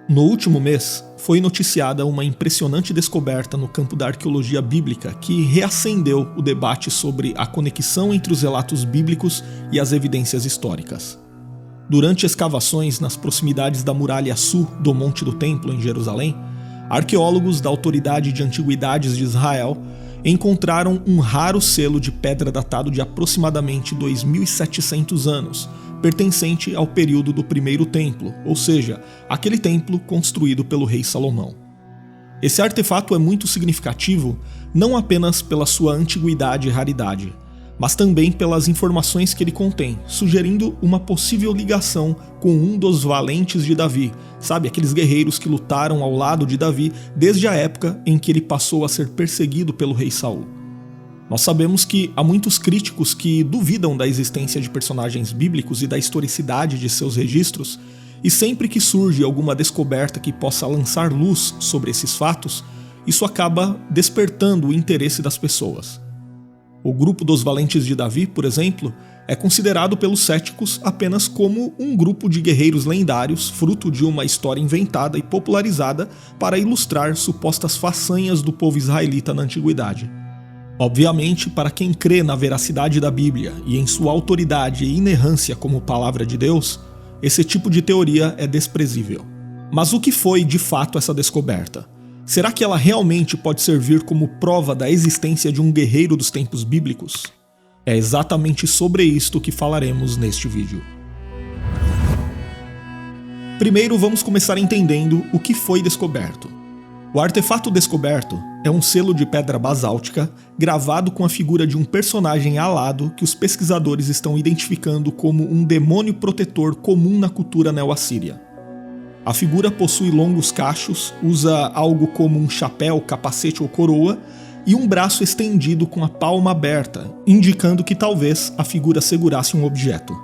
No último mês, foi noticiada uma impressionante descoberta no campo da arqueologia bíblica que reacendeu o debate sobre a conexão entre os relatos bíblicos e as evidências históricas. Durante escavações nas proximidades da muralha sul do Monte do Templo, em Jerusalém, arqueólogos da Autoridade de Antiguidades de Israel encontraram um raro selo de pedra datado de aproximadamente 2.700 anos, pertencente ao período do Primeiro Templo, ou seja, aquele templo construído pelo rei Salomão. Esse artefato é muito significativo não apenas pela sua antiguidade e raridade, mas também pelas informações que ele contém, sugerindo uma possível ligação com um dos valentes de Davi, sabe, aqueles guerreiros que lutaram ao lado de Davi desde a época em que ele passou a ser perseguido pelo rei Saul. Nós sabemos que há muitos críticos que duvidam da existência de personagens bíblicos e da historicidade de seus registros, e sempre que surge alguma descoberta que possa lançar luz sobre esses fatos, isso acaba despertando o interesse das pessoas. O grupo dos Valentes de Davi, por exemplo, é considerado pelos céticos apenas como um grupo de guerreiros lendários, fruto de uma história inventada e popularizada para ilustrar supostas façanhas do povo israelita na antiguidade. Obviamente, para quem crê na veracidade da Bíblia e em sua autoridade e inerrância como palavra de Deus, esse tipo de teoria é desprezível. Mas o que foi de fato essa descoberta? Será que ela realmente pode servir como prova da existência de um guerreiro dos tempos bíblicos? É exatamente sobre isto que falaremos neste vídeo. Primeiro, vamos começar entendendo o que foi descoberto. O artefato descoberto é um selo de pedra basáltica gravado com a figura de um personagem alado que os pesquisadores estão identificando como um demônio protetor comum na cultura neo-assíria. A figura possui longos cachos, usa algo como um chapéu, capacete ou coroa e um braço estendido com a palma aberta, indicando que talvez a figura segurasse um objeto.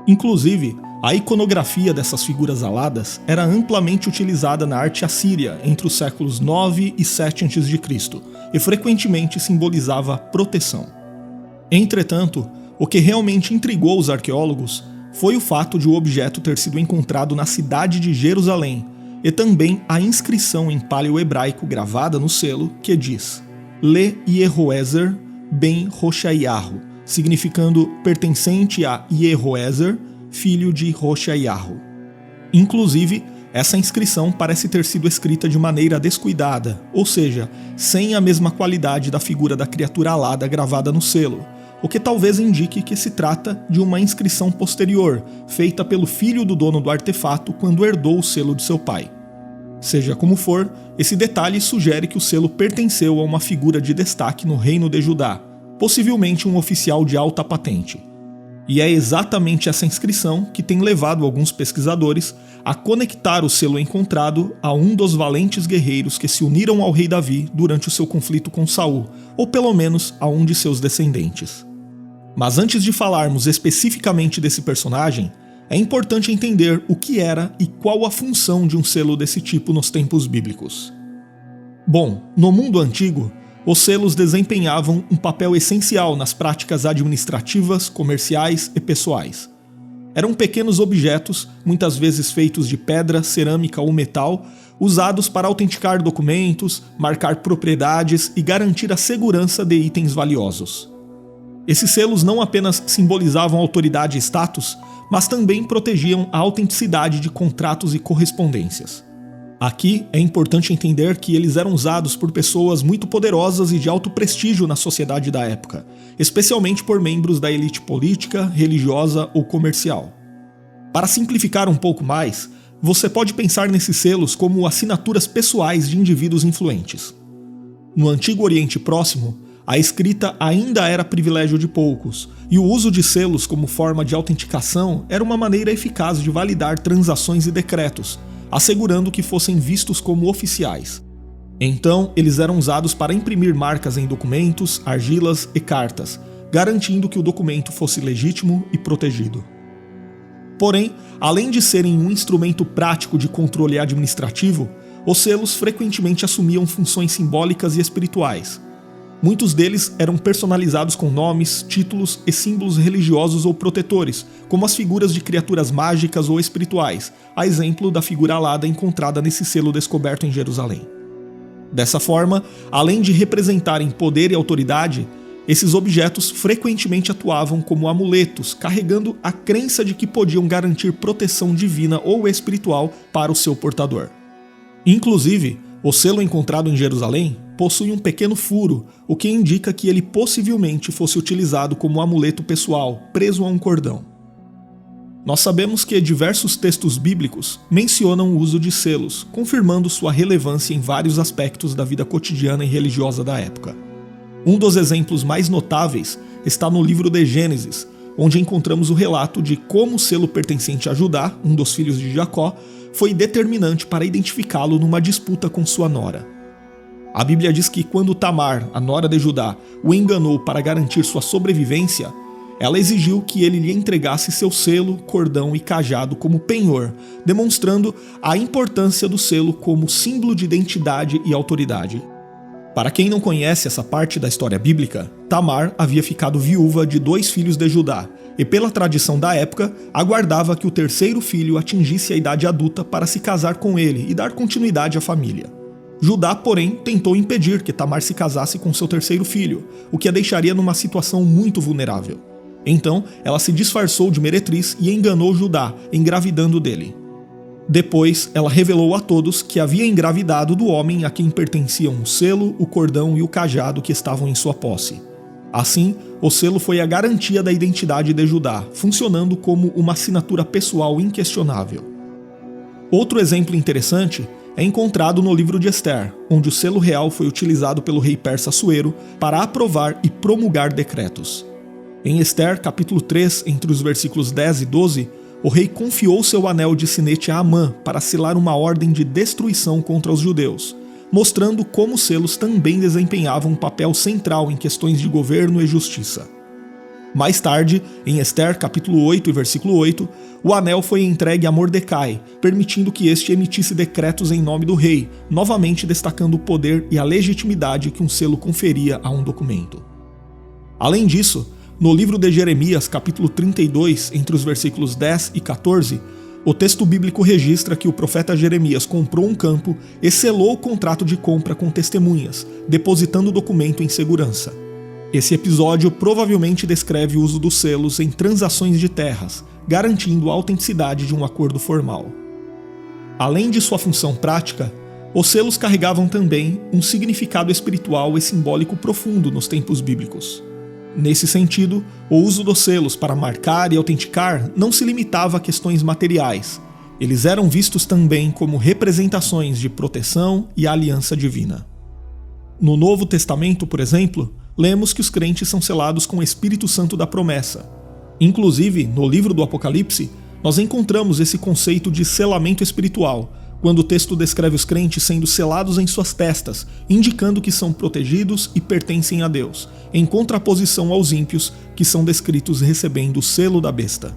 Inclusive, a iconografia dessas figuras aladas era amplamente utilizada na arte assíria entre os séculos 9 e 7 a.C. e frequentemente simbolizava proteção. Entretanto, o que realmente intrigou os arqueólogos foi o fato de o objeto ter sido encontrado na cidade de Jerusalém e também a inscrição em paleo-hebraico gravada no selo que diz Le Yehoezer ben Hoshaiahu, significando pertencente a Yehoezer, filho de Hoshaiahu. Inclusive, essa inscrição parece ter sido escrita de maneira descuidada, ou seja, sem a mesma qualidade da figura da criatura alada gravada no selo, o que talvez indique que se trata de uma inscrição posterior, feita pelo filho do dono do artefato quando herdou o selo de seu pai. Seja como for, esse detalhe sugere que o selo pertenceu a uma figura de destaque no reino de Judá, possivelmente um oficial de alta patente. E é exatamente essa inscrição que tem levado alguns pesquisadores a conectar o selo encontrado a um dos valentes guerreiros que se uniram ao rei Davi durante o seu conflito com Saul, ou pelo menos a um de seus descendentes. Mas antes de falarmos especificamente desse personagem, é importante entender o que era e qual a função de um selo desse tipo nos tempos bíblicos. Bom, no mundo antigo, os selos desempenhavam um papel essencial nas práticas administrativas, comerciais e pessoais. Eram pequenos objetos, muitas vezes feitos de pedra, cerâmica ou metal, usados para autenticar documentos, marcar propriedades e garantir a segurança de itens valiosos. Esses selos não apenas simbolizavam autoridade e status, mas também protegiam a autenticidade de contratos e correspondências. Aqui é importante entender que eles eram usados por pessoas muito poderosas e de alto prestígio na sociedade da época, especialmente por membros da elite política, religiosa ou comercial. Para simplificar um pouco mais, você pode pensar nesses selos como assinaturas pessoais de indivíduos influentes. No Antigo Oriente Próximo, a escrita ainda era privilégio de poucos, e o uso de selos como forma de autenticação era uma maneira eficaz de validar transações e decretos, assegurando que fossem vistos como oficiais. Então, eles eram usados para imprimir marcas em documentos, argilas e cartas, garantindo que o documento fosse legítimo e protegido. Porém, além de serem um instrumento prático de controle administrativo, os selos frequentemente assumiam funções simbólicas e espirituais. Muitos deles eram personalizados com nomes, títulos e símbolos religiosos ou protetores, como as figuras de criaturas mágicas ou espirituais, a exemplo da figura alada encontrada nesse selo descoberto em Jerusalém. Dessa forma, além de representarem poder e autoridade, esses objetos frequentemente atuavam como amuletos, carregando a crença de que podiam garantir proteção divina ou espiritual para o seu portador. Inclusive, o selo encontrado em Jerusalém possui um pequeno furo, o que indica que ele possivelmente fosse utilizado como amuleto pessoal, preso a um cordão. Nós sabemos que diversos textos bíblicos mencionam o uso de selos, confirmando sua relevância em vários aspectos da vida cotidiana e religiosa da época. Um dos exemplos mais notáveis está no livro de Gênesis, onde encontramos o relato de como o selo pertencente a Judá, um dos filhos de Jacó, foi determinante para identificá-lo numa disputa com sua nora. A Bíblia diz que quando Tamar, a nora de Judá, o enganou para garantir sua sobrevivência, ela exigiu que ele lhe entregasse seu selo, cordão e cajado como penhor, demonstrando a importância do selo como símbolo de identidade e autoridade. Para quem não conhece essa parte da história bíblica, Tamar havia ficado viúva de 2 filhos de Judá e, pela tradição da época, aguardava que o terceiro filho atingisse a idade adulta para se casar com ele e dar continuidade à família. Judá, porém, tentou impedir que Tamar se casasse com seu terceiro filho, o que a deixaria numa situação muito vulnerável. Então, ela se disfarçou de meretriz e enganou Judá, engravidando dele. Depois, ela revelou a todos que havia engravidado do homem a quem pertenciam o selo, o cordão e o cajado que estavam em sua posse. Assim, o selo foi a garantia da identidade de Judá, funcionando como uma assinatura pessoal inquestionável. Outro exemplo interessante é encontrado no livro de Ester, onde o selo real foi utilizado pelo rei persa Assuero para aprovar e promulgar decretos. Em Ester, capítulo 3, entre os versículos 10 e 12, o rei confiou seu anel de sinete a Amã para selar uma ordem de destruição contra os judeus, mostrando como os selos também desempenhavam um papel central em questões de governo e justiça. Mais tarde, em Ester, capítulo 8 e versículo 8, o anel foi entregue a Mordecai, permitindo que este emitisse decretos em nome do rei, novamente destacando o poder e a legitimidade que um selo conferia a um documento. Além disso, no livro de Jeremias, capítulo 32, entre os versículos 10 e 14, o texto bíblico registra que o profeta Jeremias comprou um campo e selou o contrato de compra com testemunhas, depositando o documento em segurança. Esse episódio provavelmente descreve o uso dos selos em transações de terras, garantindo a autenticidade de um acordo formal. Além de sua função prática, os selos carregavam também um significado espiritual e simbólico profundo nos tempos bíblicos. Nesse sentido, o uso dos selos para marcar e autenticar não se limitava a questões materiais. Eles eram vistos também como representações de proteção e aliança divina. No Novo Testamento, por exemplo, lemos que os crentes são selados com o Espírito Santo da promessa. Inclusive, no livro do Apocalipse, nós encontramos esse conceito de selamento espiritual, quando o texto descreve os crentes sendo selados em suas testas, indicando que são protegidos e pertencem a Deus, em contraposição aos ímpios, que são descritos recebendo o selo da besta.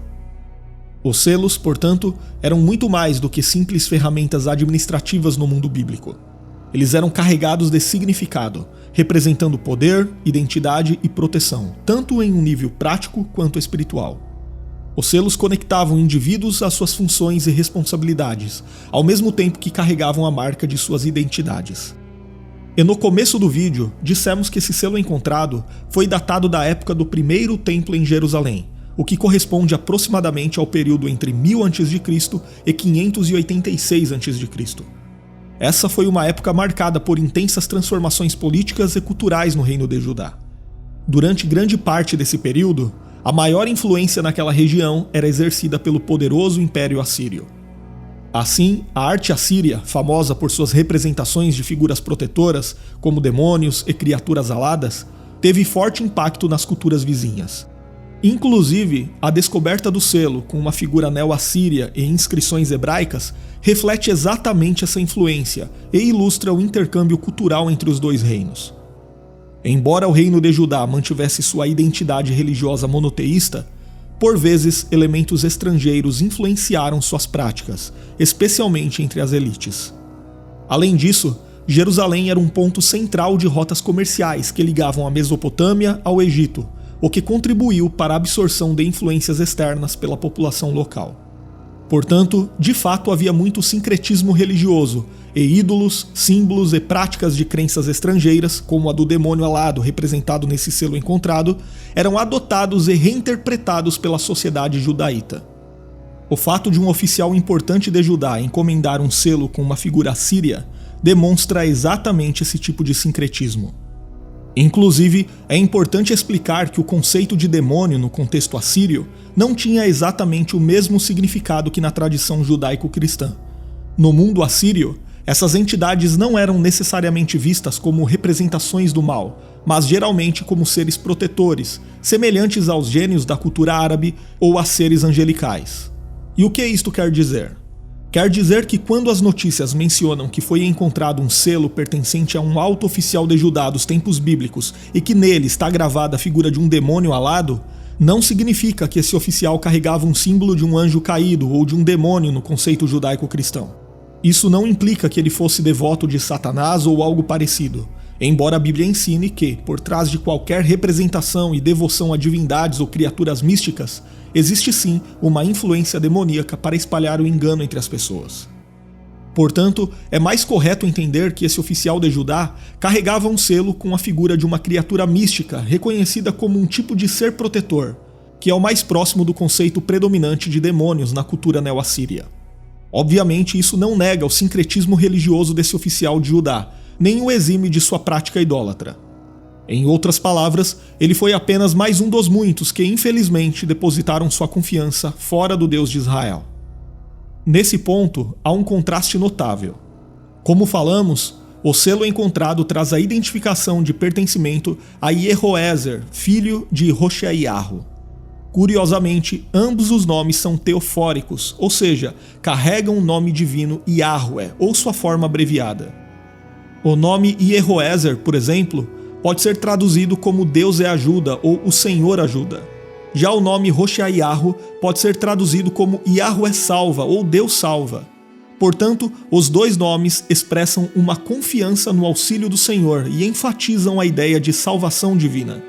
Os selos, portanto, eram muito mais do que simples ferramentas administrativas no mundo bíblico. Eles eram carregados de significado, representando poder, identidade e proteção, tanto em um nível prático quanto espiritual. Os selos conectavam indivíduos às suas funções e responsabilidades, ao mesmo tempo que carregavam a marca de suas identidades. E no começo do vídeo, dissemos que esse selo encontrado foi datado da época do primeiro templo em Jerusalém, o que corresponde aproximadamente ao período entre 1000 a.C. e 586 a.C. Essa foi uma época marcada por intensas transformações políticas e culturais no reino de Judá. Durante grande parte desse período, a maior influência naquela região era exercida pelo poderoso Império Assírio. Assim, a arte assíria, famosa por suas representações de figuras protetoras, como demônios e criaturas aladas, teve forte impacto nas culturas vizinhas. Inclusive, a descoberta do selo com uma figura neo-assíria e inscrições hebraicas reflete exatamente essa influência e ilustra o intercâmbio cultural entre os dois reinos. Embora o reino de Judá mantivesse sua identidade religiosa monoteísta, por vezes elementos estrangeiros influenciaram suas práticas, especialmente entre as elites. Além disso, Jerusalém era um ponto central de rotas comerciais que ligavam a Mesopotâmia ao Egito, o que contribuiu para a absorção de influências externas pela população local. Portanto, de fato havia muito sincretismo religioso, e ídolos, símbolos e práticas de crenças estrangeiras, como a do demônio alado representado nesse selo encontrado, eram adotados e reinterpretados pela sociedade judaíta. O fato de um oficial importante de Judá encomendar um selo com uma figura assíria demonstra exatamente esse tipo de sincretismo. Inclusive, é importante explicar que o conceito de demônio no contexto assírio não tinha exatamente o mesmo significado que na tradição judaico-cristã. No mundo assírio, essas entidades não eram necessariamente vistas como representações do mal, mas geralmente como seres protetores, semelhantes aos gênios da cultura árabe ou a seres angelicais. E o que isto quer dizer? Quer dizer que quando as notícias mencionam que foi encontrado um selo pertencente a um alto oficial de Judá dos tempos bíblicos e que nele está gravada a figura de um demônio alado, não significa que esse oficial carregava um símbolo de um anjo caído ou de um demônio no conceito judaico-cristão. Isso não implica que ele fosse devoto de Satanás ou algo parecido, embora a Bíblia ensine que, por trás de qualquer representação e devoção a divindades ou criaturas místicas, existe sim uma influência demoníaca para espalhar o engano entre as pessoas. Portanto, é mais correto entender que esse oficial de Judá carregava um selo com a figura de uma criatura mística reconhecida como um tipo de ser protetor, que é o mais próximo do conceito predominante de demônios na cultura neo-assíria. Obviamente, isso não nega o sincretismo religioso desse oficial de Judá, nem o exime de sua prática idólatra. Em outras palavras, ele foi apenas mais um dos muitos que infelizmente depositaram sua confiança fora do Deus de Israel. Nesse ponto, há um contraste notável. Como falamos, o selo encontrado traz a identificação de pertencimento a Yehoezer, filho de Hoshaiahu. Curiosamente, ambos os nomes são teofóricos, ou seja, carregam o nome divino Yahweh, ou sua forma abreviada. O nome Yehoezer, por exemplo, pode ser traduzido como Deus é ajuda ou o Senhor ajuda. Já o nome Hoshaiahu pode ser traduzido como Yahweh salva ou Deus salva. Portanto, os dois nomes expressam uma confiança no auxílio do Senhor e enfatizam a ideia de salvação divina.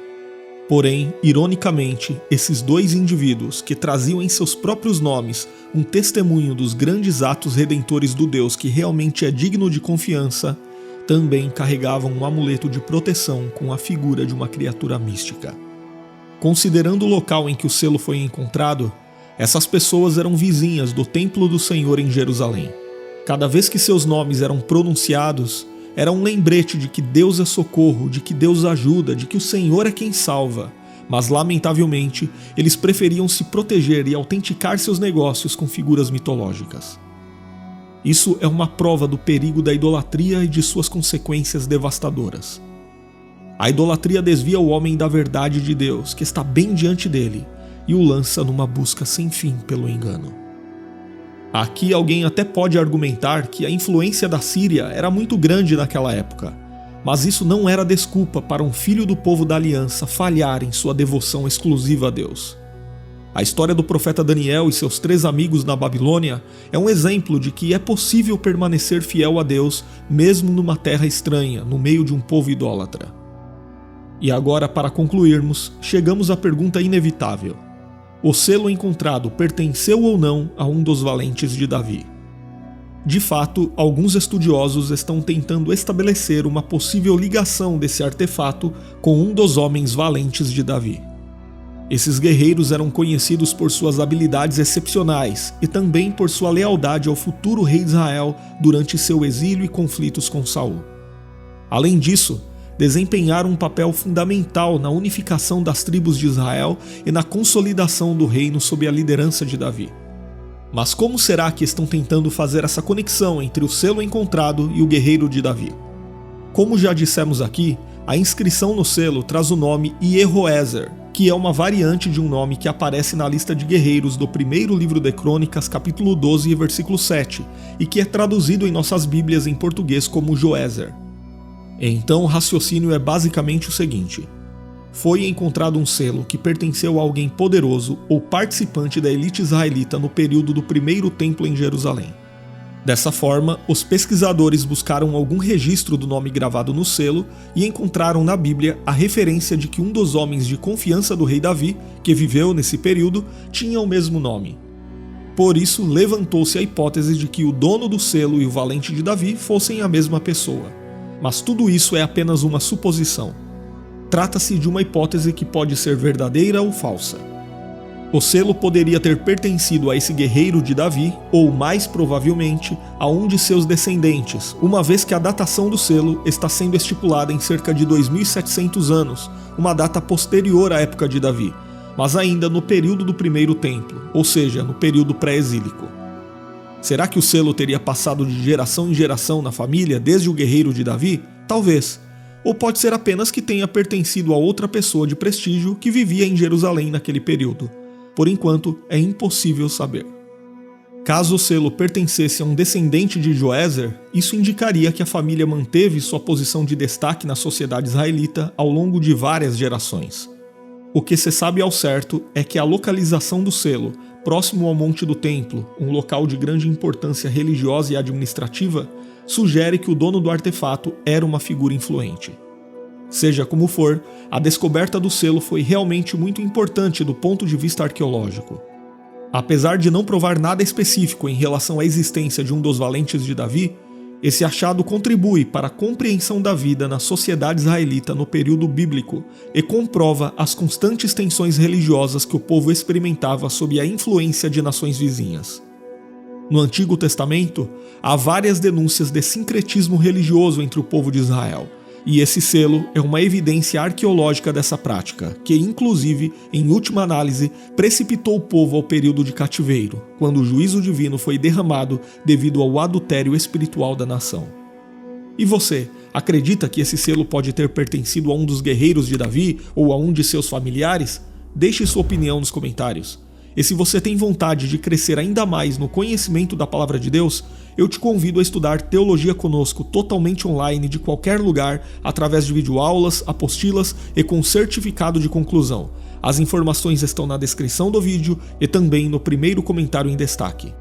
Porém, ironicamente, esses dois indivíduos que traziam em seus próprios nomes um testemunho dos grandes atos redentores do Deus que realmente é digno de confiança, também carregavam um amuleto de proteção com a figura de uma criatura mística. Considerando o local em que o selo foi encontrado, essas pessoas eram vizinhas do Templo do Senhor em Jerusalém. Cada vez que seus nomes eram pronunciados, era um lembrete de que Deus é socorro, de que Deus ajuda, de que o Senhor é quem salva. Mas, lamentavelmente, eles preferiam se proteger e autenticar seus negócios com figuras mitológicas. Isso é uma prova do perigo da idolatria e de suas consequências devastadoras. A idolatria desvia o homem da verdade de Deus, que está bem diante dele, e o lança numa busca sem fim pelo engano. Aqui alguém até pode argumentar que a influência da Síria era muito grande naquela época, mas isso não era desculpa para um filho do povo da aliança falhar em sua devoção exclusiva a Deus. A história do profeta Daniel e seus 3 amigos na Babilônia é um exemplo de que é possível permanecer fiel a Deus mesmo numa terra estranha, no meio de um povo idólatra. E agora, para concluirmos, chegamos à pergunta inevitável. O selo encontrado pertenceu ou não a um dos valentes de Davi? De fato, alguns estudiosos estão tentando estabelecer uma possível ligação desse artefato com um dos homens valentes de Davi. Esses guerreiros eram conhecidos por suas habilidades excepcionais e também por sua lealdade ao futuro rei de Israel durante seu exílio e conflitos com Saul. Além disso, desempenharam um papel fundamental na unificação das tribos de Israel e na consolidação do reino sob a liderança de Davi. Mas como será que estão tentando fazer essa conexão entre o selo encontrado e o guerreiro de Davi? Como já dissemos aqui, a inscrição no selo traz o nome Yehoezer, que é uma variante de um nome que aparece na lista de guerreiros do primeiro livro de Crônicas, capítulo 12, versículo 7, e que é traduzido em nossas Bíblias em português como Joézer. Então o raciocínio é basicamente o seguinte: foi encontrado um selo que pertenceu a alguém poderoso ou participante da elite israelita no período do primeiro templo em Jerusalém. Dessa forma, os pesquisadores buscaram algum registro do nome gravado no selo e encontraram na Bíblia a referência de que um dos homens de confiança do rei Davi, que viveu nesse período, tinha o mesmo nome. Por isso, levantou-se a hipótese de que o dono do selo e o valente de Davi fossem a mesma pessoa. Mas tudo isso é apenas uma suposição. Trata-se de uma hipótese que pode ser verdadeira ou falsa. O selo poderia ter pertencido a esse guerreiro de Davi, ou mais provavelmente, a um de seus descendentes, uma vez que a datação do selo está sendo estipulada em cerca de 2.700 anos, uma data posterior à época de Davi, mas ainda no período do primeiro templo, ou seja, no período pré-exílico. Será que o selo teria passado de geração em geração na família desde o guerreiro de Davi? Talvez. Ou pode ser apenas que tenha pertencido a outra pessoa de prestígio que vivia em Jerusalém naquele período. Por enquanto, é impossível saber. Caso o selo pertencesse a um descendente de Joézer, isso indicaria que a família manteve sua posição de destaque na sociedade israelita ao longo de várias gerações. O que se sabe ao certo é que a localização do selo, próximo ao Monte do Templo, um local de grande importância religiosa e administrativa, sugere que o dono do artefato era uma figura influente. Seja como for, a descoberta do selo foi realmente muito importante do ponto de vista arqueológico. Apesar de não provar nada específico em relação à existência de um dos valentes de Davi, esse achado contribui para a compreensão da vida na sociedade israelita no período bíblico e comprova as constantes tensões religiosas que o povo experimentava sob a influência de nações vizinhas. No Antigo Testamento, há várias denúncias de sincretismo religioso entre o povo de Israel, e esse selo é uma evidência arqueológica dessa prática, que inclusive, em última análise, precipitou o povo ao período de cativeiro, quando o juízo divino foi derramado devido ao adultério espiritual da nação. E você, acredita que esse selo pode ter pertencido a um dos guerreiros de Davi ou a um de seus familiares? Deixe sua opinião nos comentários. E se você tem vontade de crescer ainda mais no conhecimento da Palavra de Deus, eu te convido a estudar teologia conosco totalmente online de qualquer lugar, através de videoaulas, apostilas e com certificado de conclusão. As informações estão na descrição do vídeo e também no primeiro comentário em destaque.